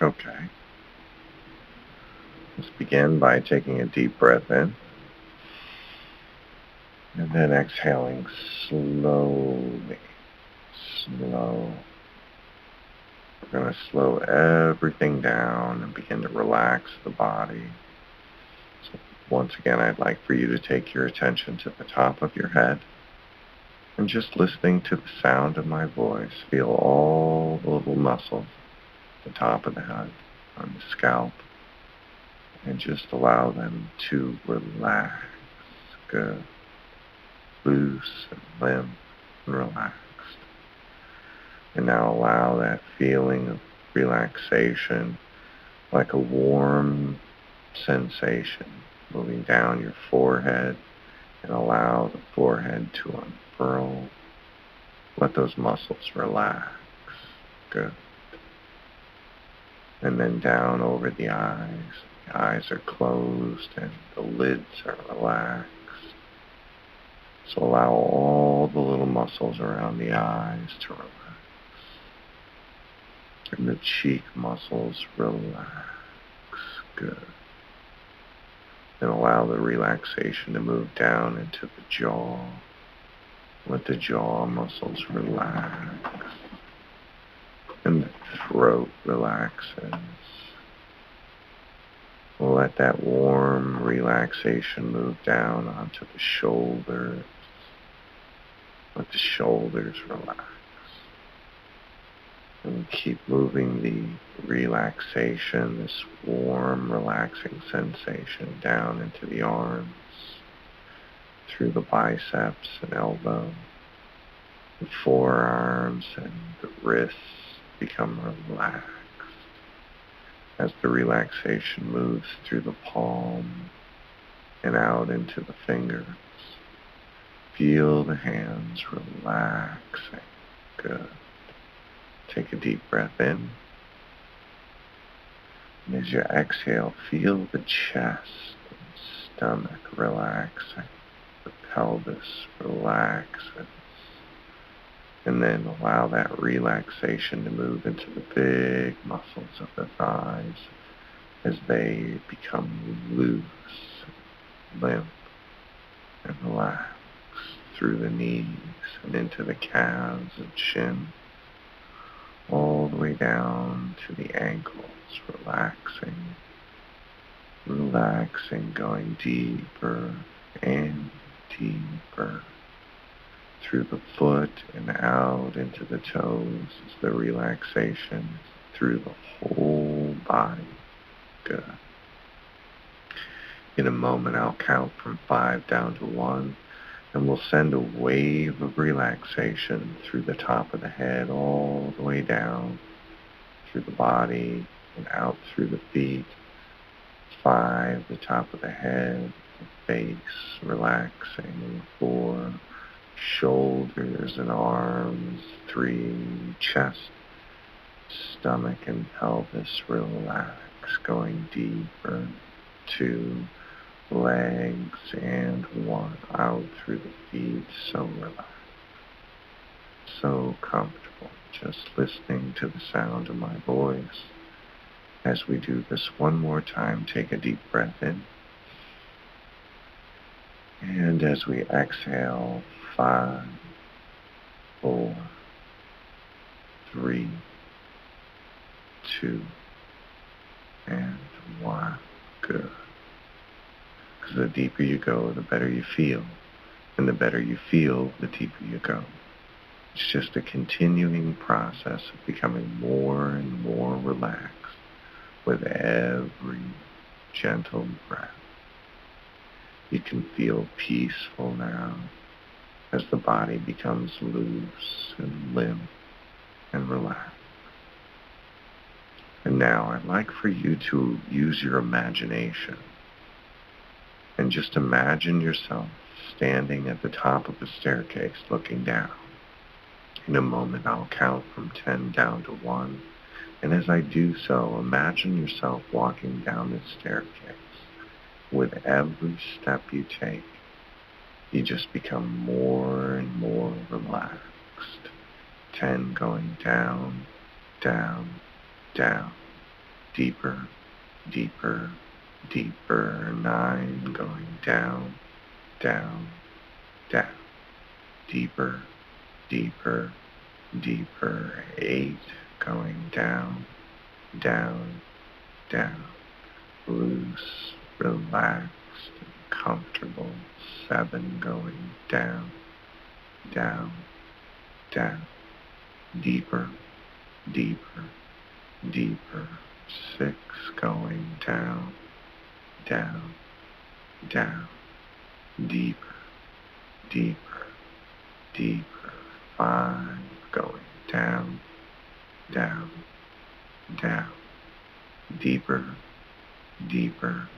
Okay. Let's begin by taking a deep breath in. And then exhaling slowly. Slow. We're going to slow everything down and begin to relax the body. So once again, I'd like for you to take your attention to the top of your head. And just listening to the sound of my voice, feel all the little muscles at the top of the head, on the scalp, and just allow them to relax. Good. Loose and limp and relaxed. And now allow that feeling of relaxation, like a warm sensation, moving down your forehead, and allow the forehead to unfurl. Let those muscles relax. Good. And then down over the eyes. The eyes are closed and the lids are relaxed. So allow all the little muscles around the eyes to relax. And the cheek muscles relax. Good. And allow the relaxation to move down into the jaw. Let the jaw muscles relax. And the throat relaxes. Let that warm relaxation move down onto the shoulders. Let the shoulders relax. And keep moving the relaxation, this warm, relaxing sensation down into the arms, through the biceps and elbow, the forearms and the wrists become relaxed. As the relaxation moves through the palm and out into the fingers, feel the hands relaxing. Good. Take a deep breath in. And as you exhale, feel the chest and stomach relaxing. The pelvis relaxes. And then allow that relaxation to move into the big muscles of the thighs as they become loose, limp, and relaxed through the knees and into the calves and shin, all the way down to the ankles, relaxing, going deeper and deeper through the foot and out into the toes as the relaxation through the whole body. Good. In a moment, I'll count from 5 down to 1, and we'll send a wave of relaxation through the top of the head all the way down through the body and out through the feet. 5, the top of the head, the face relaxing. 4, shoulders and arms. 3, chest, stomach and pelvis relax, going deeper. 2, legs, and 1, out through the feet, so relaxed, so comfortable, just listening to the sound of my voice. As we do this one more time, take a deep breath in. And as we exhale, 5, 4, 3, 2, and 1. Good. Because the deeper you go, the better you feel. And the better you feel, the deeper you go. It's just a continuing process of becoming more and more relaxed with every gentle breath. You can feel peaceful now as the body becomes loose and limp and relaxed. And now I'd like for you to use your imagination and just imagine yourself standing at the top of a staircase looking down. In a moment, I'll count from 10 down to 1. And as I do so, imagine yourself walking down the staircase. With every step you take, you just become more and more relaxed. 10 going down, down, down. deeper, deeper, deeper. 9 going down, down, down. Deeper, deeper, deeper. 8 going down, down, down. Loose, relaxed, and comfortable. 7 going down, down, down. Deeper, deeper, deeper. 6 going down, down, down. Deeper, deeper, deeper. 5 going down, down, down. Deeper, deeper,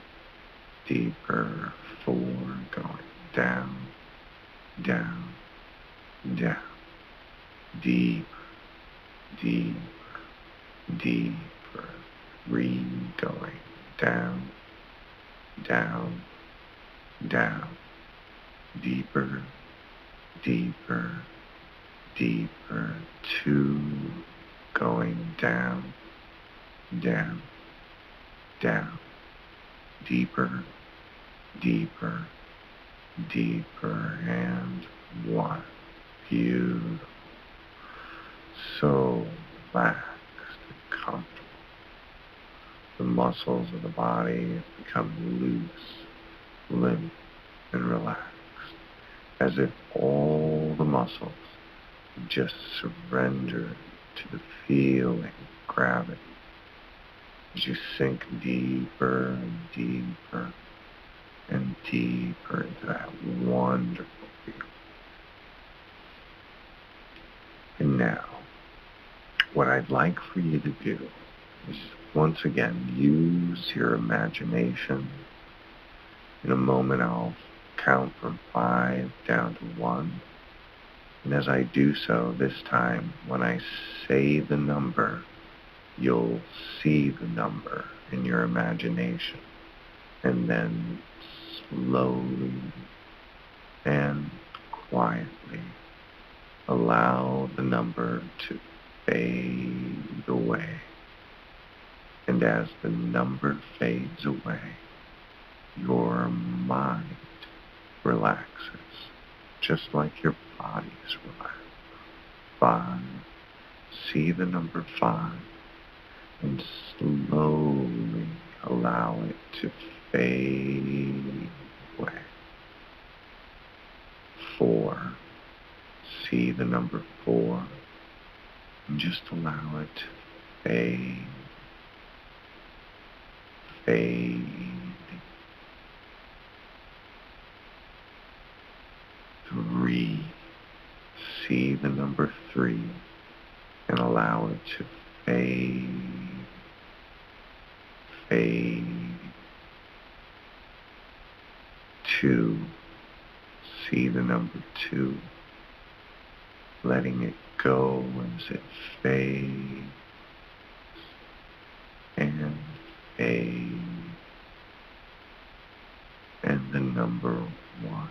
deeper. 4 going down, down, down. Deeper, deeper, deeper. 3 going down, down, down. Deeper, deeper, deeper. 2 going down, down, down. Deeper, deeper, deeper. And 1. Beautiful. So relaxed and comfortable. The muscles of the body have become loose, limp, and relaxed, as if all the muscles just surrender to the feeling of gravity as you sink deeper and deeper and deeper into that wonderful feeling. And now, what I'd like for you to do is once again use your imagination. In a moment I'll count from 5 down to 1. And as I do so this time, when I say the number, you'll see the number in your imagination. And then slowly and quietly allow the number to fade away. And as the number fades away, your mind relaxes, just like your body's relaxed. 5. See the number 5 and slowly allow it to fade away. 4. See the number 4 and just allow it to fade. 3. See the number 3 and allow it to fade. 2. See the number 2, letting it go as it fades and fades. And the number 1.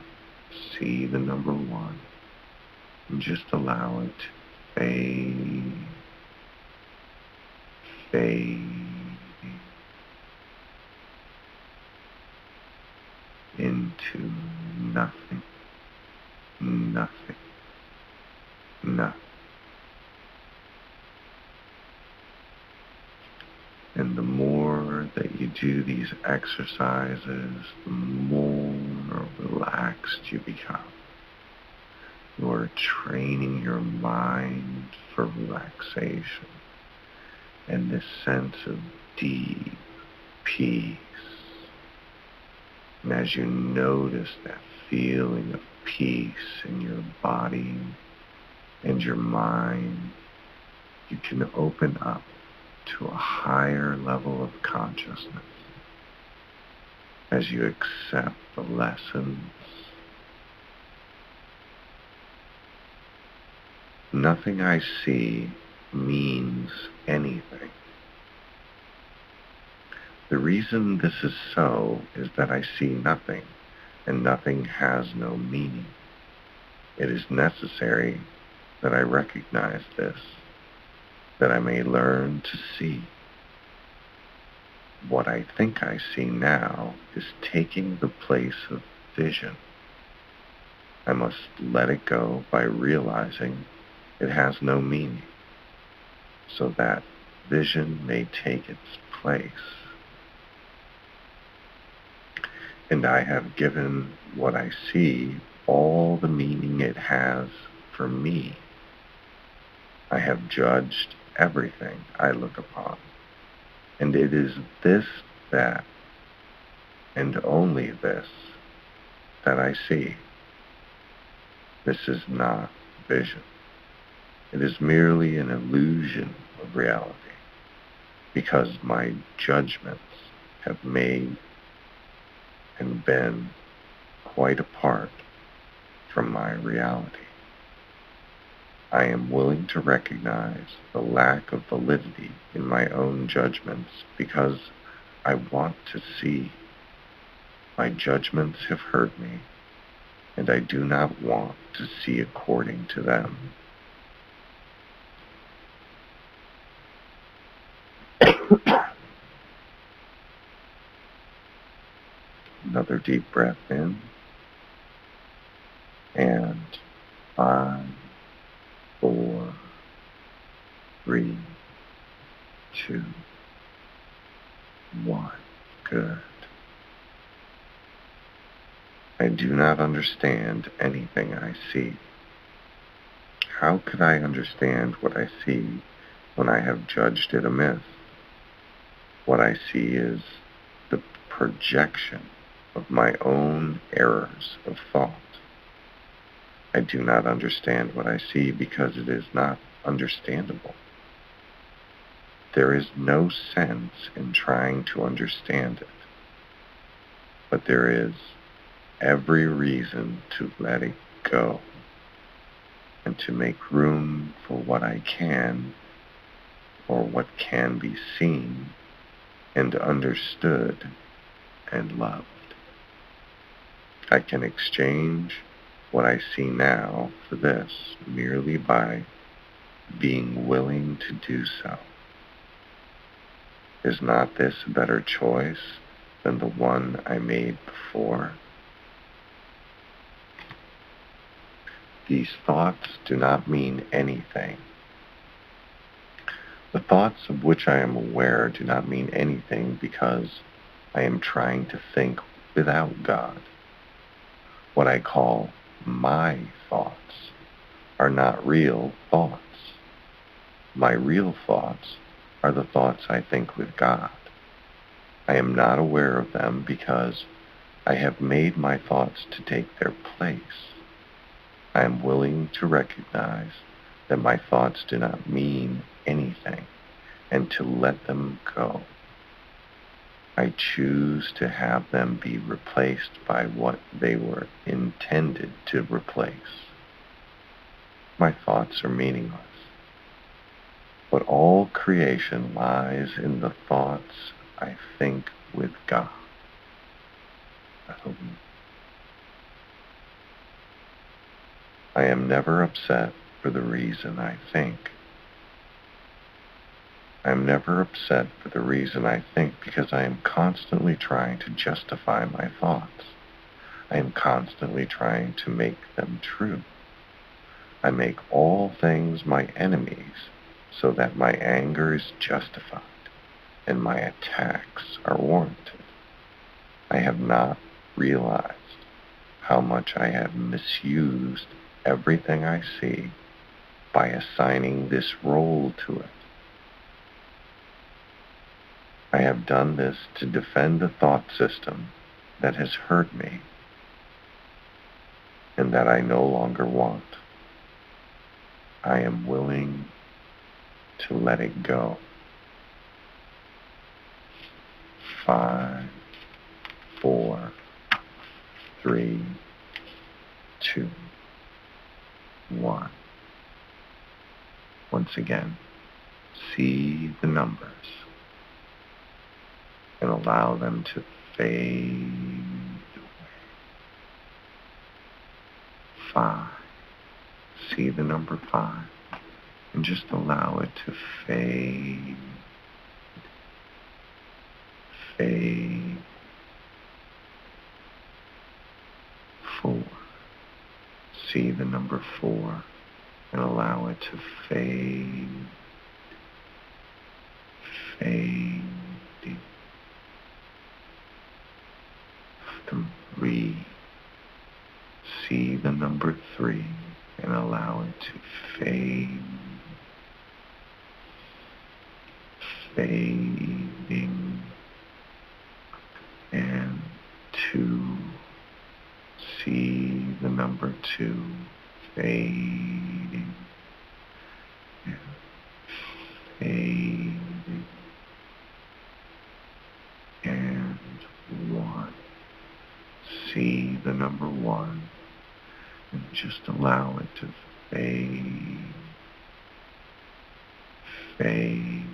See the number 1 and just allow it to fade into nothing, nothing, nothing. And the more that you do these exercises, the more relaxed you become. You are training your mind for relaxation and this sense of deep peace. And as you notice that feeling of peace in your body and your mind, you can open up to a higher level of consciousness as you accept the lessons. Nothing I see means anything. The reason this is so is that I see nothing, and nothing has no meaning. It is necessary that I recognize this, that I may learn to see. what I think I see now is taking the place of vision. I must let it go by realizing it has no meaning, so that vision may take its place. And I have given what I see all the meaning it has for me. I have judged everything I look upon, and it is this, that, and only this, that I see. This is not vision. It is merely an illusion of reality, because my judgments have made and been quite apart from my reality. I am willing to recognize the lack of validity in my own judgments because I want to see. My judgments have hurt me, and I do not want to see according to them. Another deep breath in, and 5, 4, 3, 2, 1. Good. I do not understand anything I see. How could I understand what I see when I have judged it amiss? What I see is the projection of my own errors of thought. I do not understand what I see because it is not understandable. There is no sense in trying to understand it, but there is every reason to let it go and to make room for what I can, or what can be seen and understood and loved. I can exchange what I see now for this merely by being willing to do so. Is not this a better choice than the one I made before? These thoughts do not mean anything. The thoughts of which I am aware do not mean anything because I am trying to think without God. What I call my thoughts are not real thoughts. My real thoughts are the thoughts I think with God. I am not aware of them because I have made my thoughts to take their place. I am willing to recognize that my thoughts do not mean anything and to let them go. I choose to have them be replaced by what they were intended to replace. My thoughts are meaningless, but all creation lies in the thoughts I think with God. I am never upset for the reason I think. I am never upset for the reason I think because I am constantly trying to justify my thoughts. I am constantly trying to make them true. I make all things my enemies so that my anger is justified and my attacks are warranted. I have not realized how much I have misused everything I see by assigning this role to it. I have done this to defend the thought system that has hurt me and that I no longer want. I am willing to let it go. 5, 4, 3, 2, 1. Once again, see the numbers and allow them to fade away. 5. See the number 5 and just allow it to fade. the number 4 and allow it to fade, fade. 3. See the number 3 and allow it to fade, fading. And 2. See the number 2 fading and fading. And 1. See the number 1 and just allow it to fade, fade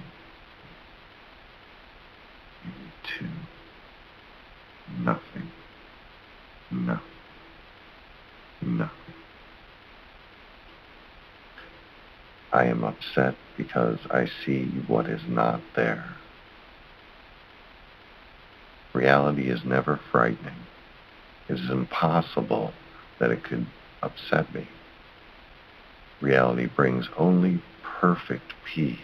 into nothing, nothing, nothing. I am upset because I see what is not there. Reality is never frightening. It is impossible that it could upset me. Reality brings only perfect peace.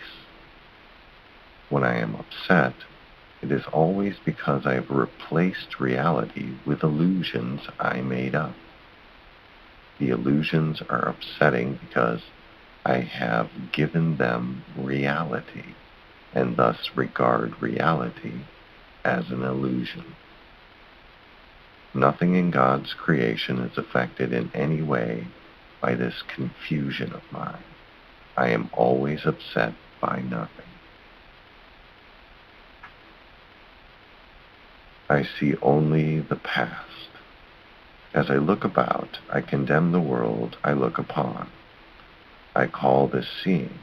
When I am upset, it is always because I have replaced reality with illusions I made up. The illusions are upsetting because I have given them reality and thus regard reality as an illusion. Nothing in God's creation is affected in any way by this confusion of mine. I am always upset by nothing. I see only the past. As I look about, I condemn the world I look upon. I call this seeing.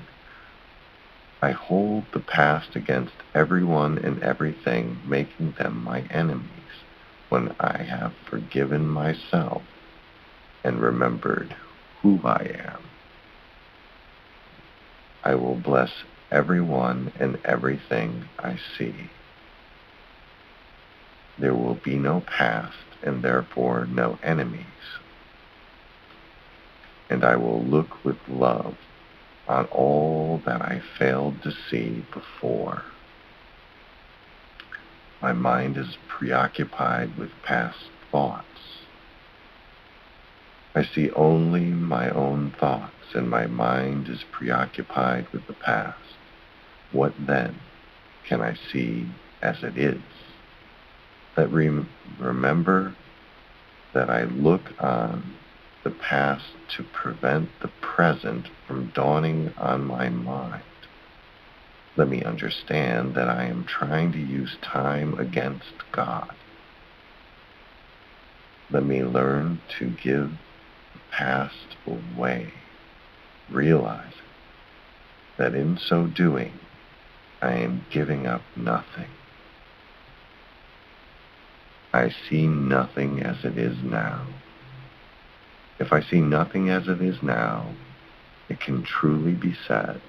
I hold the past against everyone and everything, making them my enemies, when I have forgiven myself and remembered who I am. I will bless everyone and everything I see. There will be no past and therefore no enemies. And I will look with love on all that I failed to see before. My mind is preoccupied with past thoughts. I see only my own thoughts, and my mind is preoccupied with the past. What then can I see as it is? That remember that I look on the past to prevent the present from dawning on my mind. Let me understand that I am trying to use time against God. Let me learn to give the past away, realizing that in so doing, I am giving up nothing. I see nothing as it is now. If I see nothing as it is now, it can truly be said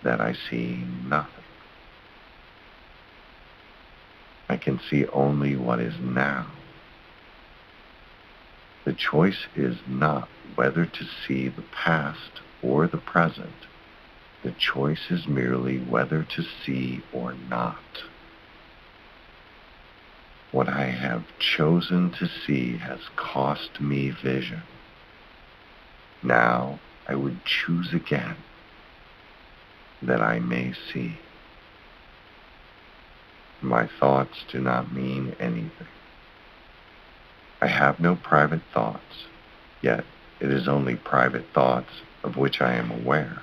that I see nothing. I can see only what is now. The choice is not whether to see the past or the present. The choice is merely whether to see or not. What I have chosen to see has cost me vision. Now I would choose again that I may see. My thoughts do not mean anything. I have no private thoughts, yet it is only private thoughts of which I am aware.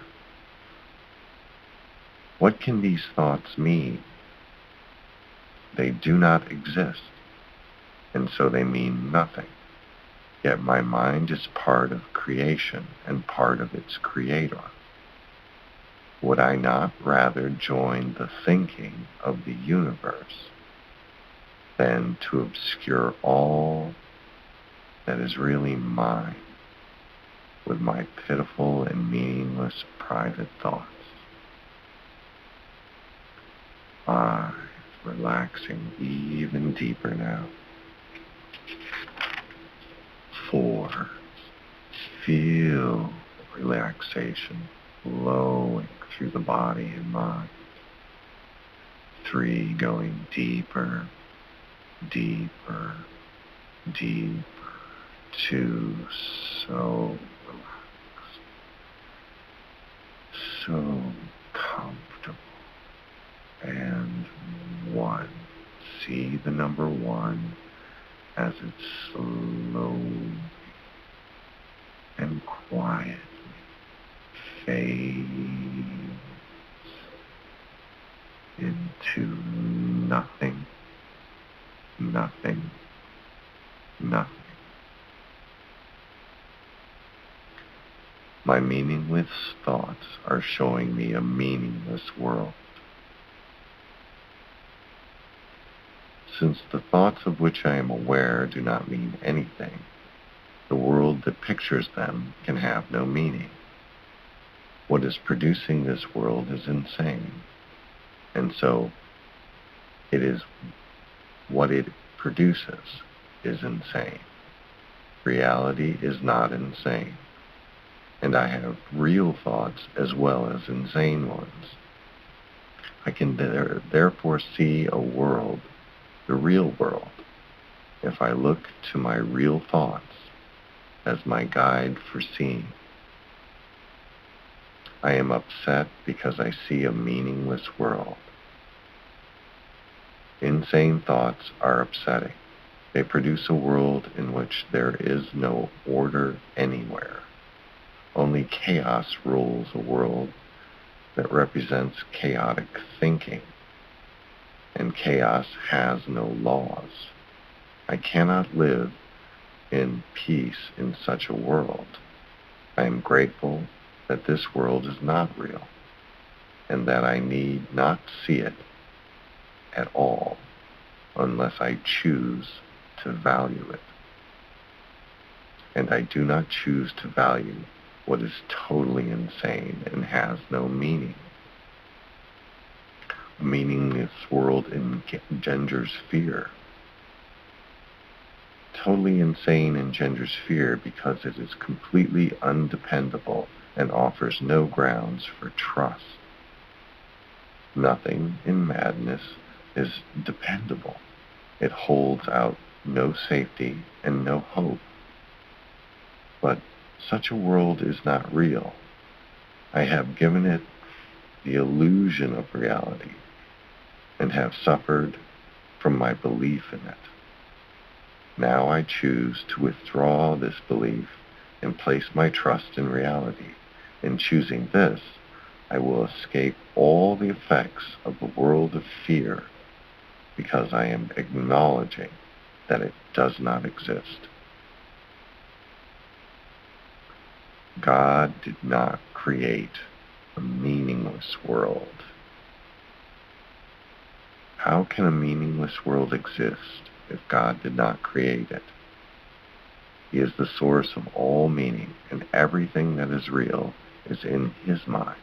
What can these thoughts mean? They do not exist, and so they mean nothing. Yet my mind is part of creation and part of its creator. Would I not rather join the thinking of the universe than to obscure all that is really mine with my pitiful and meaningless private thoughts? 5. Relaxing even deeper now. 4. feel relaxation flowing through the body and mind. 3, going deeper, deeper, deeper. 2, so relaxed, so comfortable. And 1, see the number 1 as it slowly and quietly fades into nothing, nothing, nothing. My meaningless thoughts are showing me a meaningless world. Since the thoughts of which I am aware do not mean anything, the world that pictures them can have no meaning. What is producing this world is insane, and so it is what it produces is insane. Reality is not insane, and I have real thoughts as well as insane ones. I can therefore see a world, the real world, if I look to my real thoughts as my guide for seeing. I am upset because I see a meaningless world. Insane thoughts are upsetting. They produce a world in which there is no order anywhere. Only chaos rules a world that represents chaotic thinking, and chaos has no laws. I cannot live in peace in such a world. I am grateful that this world is not real, and that I need not see it at all unless I choose to value it. And I do not choose to value what is totally insane and has no meaning. A meaningless world engenders fear. Totally insane engenders fear because it is completely undependable and offers no grounds for trust. Nothing in madness is dependable. It holds out no safety and no hope. But such a world is not real. I have given it the illusion of reality and have suffered from my belief in it. Now I choose to withdraw this belief and place my trust in reality. In choosing this, I will escape all the effects of the world of fear because I am acknowledging that it does not exist. God did not create a meaningless world. How can a meaningless world exist if God did not create it? He is the source of all meaning, and everything that is real is in His mind.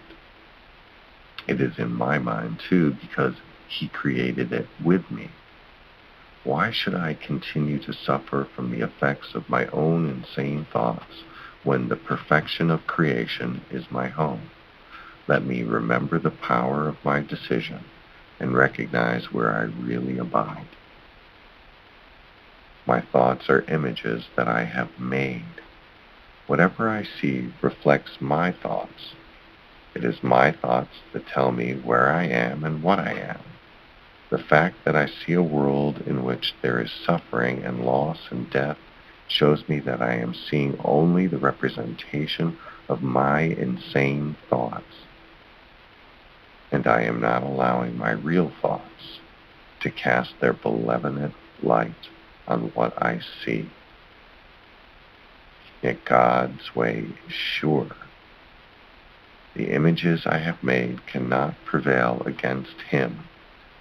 It is in my mind too, because He created it with me. Why should I continue to suffer from the effects of my own insane thoughts when the perfection of creation is my home? Let me remember the power of my decision and recognize where I really abide. My thoughts are images that I have made. Whatever I see reflects my thoughts. It is my thoughts that tell me where I am and what I am. The fact that I see a world in which there is suffering and loss and death shows me that I am seeing only the representation of my insane thoughts. And I am not allowing my real thoughts to cast their benevolent light on what I see. Yet God's way is sure. The images I have made cannot prevail against Him,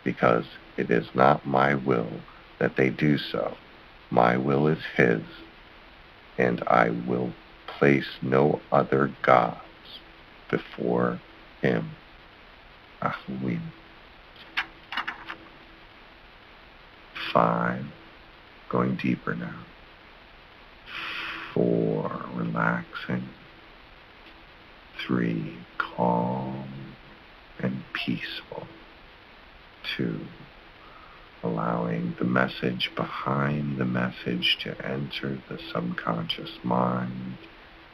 because it is not my will that they do so. My will is His, and I will place no other gods before Him. Ahuim. 5, going deeper now. 4, relax. relaxing. 3, calm and peaceful. 2, allowing the message behind the message to enter the subconscious mind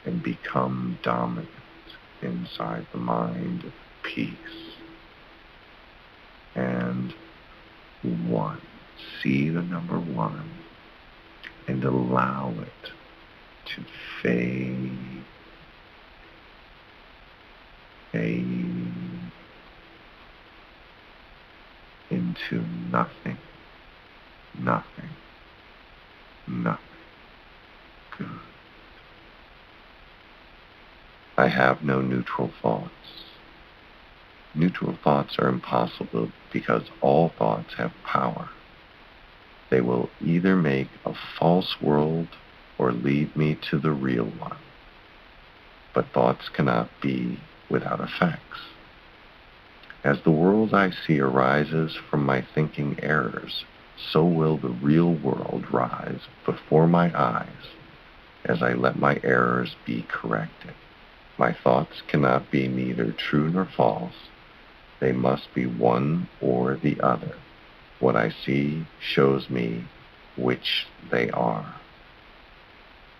and become dominant inside the mind of peace. And 1, see the number 1 and allow it to fade into nothing, nothing, nothing. Good. I have no neutral thoughts. Neutral thoughts are impossible because all thoughts have power. They will either make a false world or lead me to the real one. But thoughts cannot be without effects. As the world I see arises from my thinking errors, so will the real world rise before my eyes as I let my errors be corrected. My thoughts cannot be neither true nor false. They must be one or the other. What I see shows me which they are.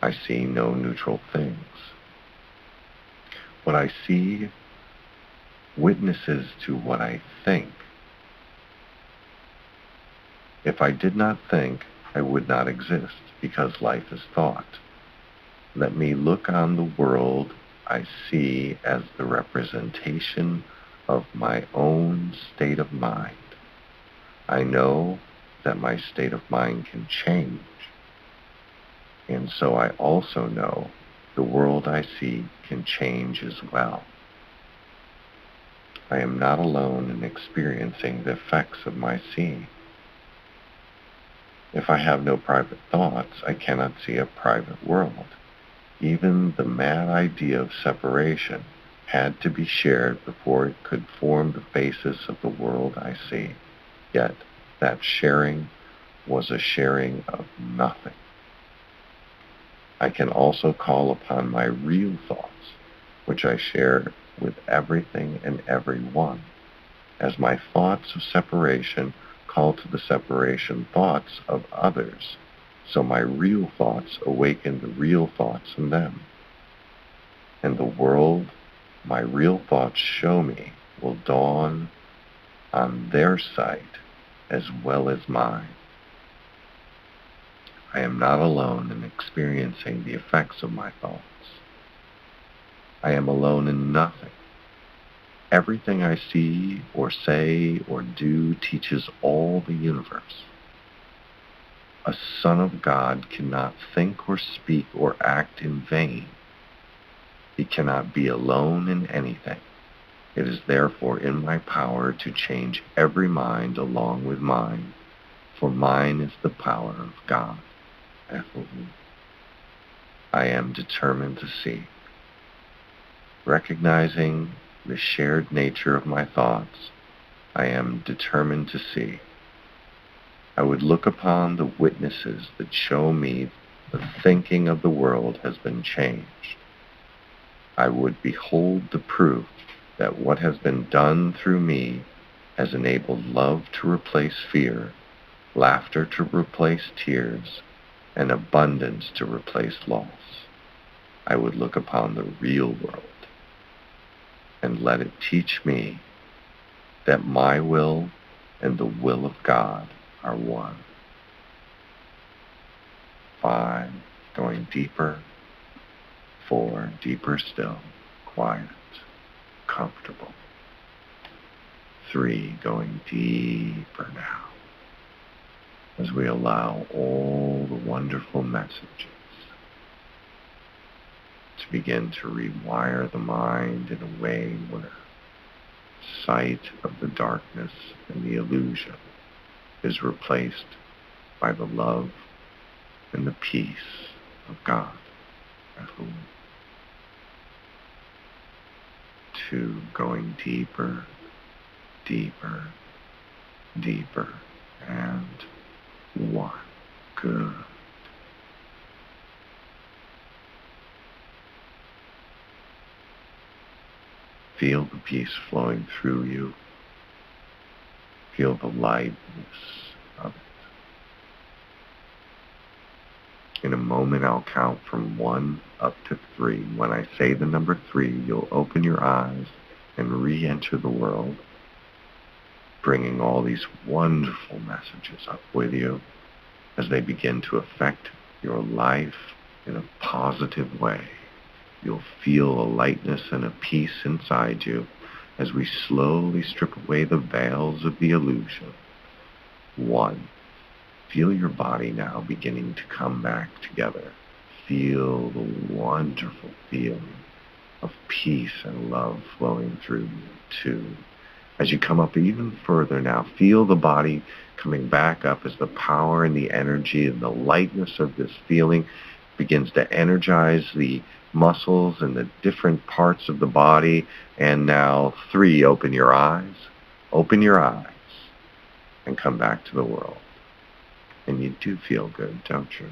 I see no neutral things. What I see witnesses to what I think. If I did not think, I would not exist, because life is thought. Let me look on the world I see as the representation of my own state of mind. I know that my state of mind can change, and so I also know the world I see can change as well. I am not alone in experiencing the effects of my seeing. If I have no private thoughts, I cannot see a private world. Even the mad idea of separation had to be shared before it could form the basis of the world I see. Yet that sharing was a sharing of nothing. I can also call upon my real thoughts, which I share with everything and everyone, as my thoughts of separation call to the separation thoughts of others, so my real thoughts awaken the real thoughts in them. And the world my real thoughts show me will dawn on their sight as well as mine. I am not alone in experiencing the effects of my thoughts. I am alone in nothing. Everything I see or say or do teaches all the universe. A son of God cannot think or speak or act in vain. He cannot be alone in anything. It is therefore in my power to change every mind along with mine, for mine is the power of God. I am determined to see. Recognizing the shared nature of my thoughts, I am determined to see. I would look upon the witnesses that show me the thinking of the world has been changed. I would behold the proof that what has been done through me has enabled love to replace fear, laughter to replace tears, and abundance to replace loss. I would look upon the real world and let it teach me that my will and the will of God are one. 5, going deeper. 4, deeper still, quiet, comfortable. 3, going deeper now, as we allow all the wonderful messages to begin to rewire the mind in a way where sight of the darkness and the illusion is replaced by the love and the peace of God. 2, going deeper, deeper, deeper, and 1. Good. Feel the peace flowing through you. Feel the lightness of it. In a moment, I'll count from 1 up to 3. When I say the number 3, you'll open your eyes and re-enter the world, bringing all these wonderful messages up with you as they begin to affect your life in a positive way. You'll feel a lightness and a peace inside you as we slowly strip away the veils of the illusion. 1. Feel your body now beginning to come back together. Feel the wonderful feeling of peace and love flowing through you. 2. As you come up even further now, feel the body coming back up as the power and the energy and the lightness of this feeling begins to energize the muscles and the different parts of the body. And now 3, open your eyes. Open your eyes and come back to the world. And you do feel good, don't you?